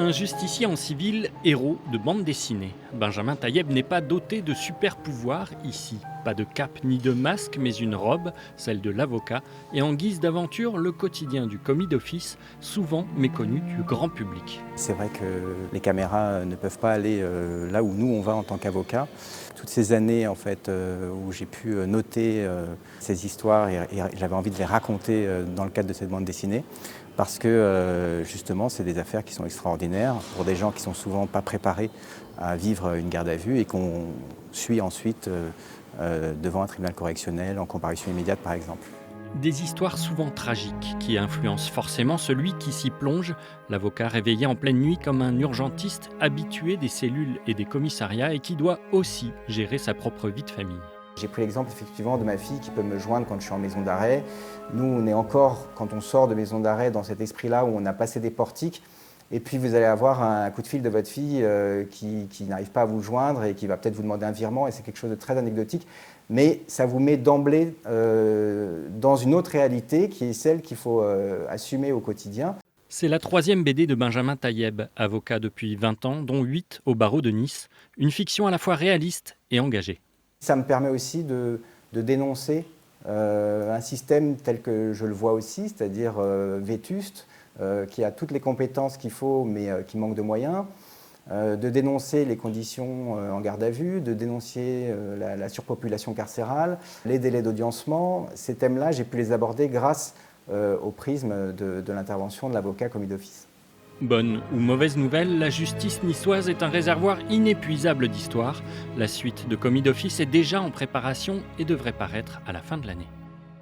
Un justicier en civil, héros de bande dessinée. Benjamin Taïeb n'est pas doté de super pouvoirs ici. Pas de cape ni de masque, mais une robe, celle de l'avocat, et en guise d'aventure, le quotidien du commis d'office, souvent méconnu du grand public. C'est vrai que les caméras ne peuvent pas aller là où nous on va en tant qu'avocat. Toutes ces années en fait, où j'ai pu noter ces histoires et j'avais envie de les raconter dans le cadre de cette bande dessinée, parce que justement c'est des affaires qui sont extraordinaires pour des gens qui sont souvent pas préparés à vivre une garde à vue et qu'on suit ensuite devant un tribunal correctionnel en comparution immédiate par exemple. Des histoires souvent tragiques qui influencent forcément celui qui s'y plonge, l'avocat réveillé en pleine nuit comme un urgentiste habitué des cellules et des commissariats et qui doit aussi gérer sa propre vie de famille. J'ai pris l'exemple effectivement de ma fille qui peut me joindre quand je suis en maison d'arrêt. Nous, on est encore, quand on sort de maison d'arrêt, dans cet esprit-là où on a passé des portiques. Et puis vous allez avoir un coup de fil de votre fille qui n'arrive pas à vous joindre et qui va peut-être vous demander un virement. Et c'est quelque chose de très anecdotique. Mais ça vous met d'emblée dans une autre réalité qui est celle qu'il faut assumer au quotidien. C'est la troisième BD de Benjamin Taïeb, avocat depuis 20 ans, dont 8 au barreau de Nice. Une fiction à la fois réaliste et engagée. Ça me permet aussi de dénoncer un système tel que je le vois aussi, c'est-à-dire vétuste, qui a toutes les compétences qu'il faut mais qui manque de moyens, de dénoncer les conditions en garde à vue, de dénoncer la surpopulation carcérale, les délais d'audiencement. Ces thèmes-là, j'ai pu les aborder grâce au prisme de l'intervention de l'avocat commis d'office. Bonne ou mauvaise nouvelle, la justice niçoise est un réservoir inépuisable d'histoires. La suite de Commis d'office est déjà en préparation et devrait paraître à la fin de l'année.